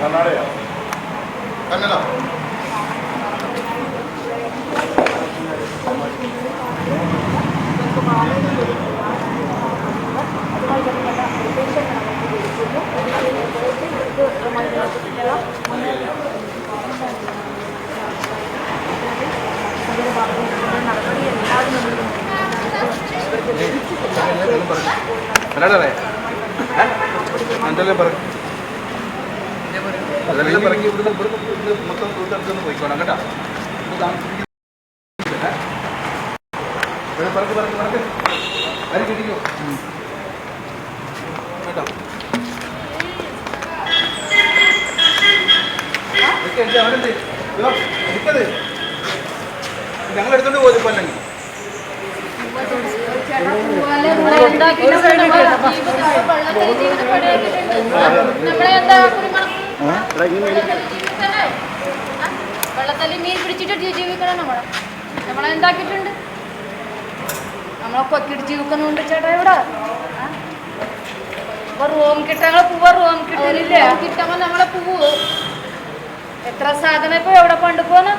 കന്നഡ കന്നഡ എന്തെല്ലാം പറയും അതെല്ലാം പറഞ്ഞ് ഇവിടുന്ന് മൊത്തം ദൂരത്തൊന്ന് പോയിക്കോണം കേട്ടോ പറഞ്ഞു പറഞ്ഞു പറഞ്ഞു ആരും കിട്ടിക്കോ കേട്ടോ അവനെന്ത് എടുക്കത് ഞങ്ങൾ എടുത്തോണ്ട് പോകും ഇപ്പൊ അല്ലെങ്കിൽ വെള്ളത്തല്ലി മീൻ പിടിച്ചിട്ട് ജീവിക്കണം നമ്മളെന്താക്കിയിട്ടുണ്ട് നമ്മളെ കൊക്കിട്ട് ജീവിക്കുന്നുണ്ട് ചേട്ടാ ഇവിടെ ഇപ്പൊ റൂം കിട്ടാൻ പൂവ റൂം കിട്ടില്ലേ കിട്ടുമ്പോ നമ്മളെ പൂവ് എത്ര സാധനം ഇപ്പൊ എവിടെ കൊണ്ടുപോകുന്ന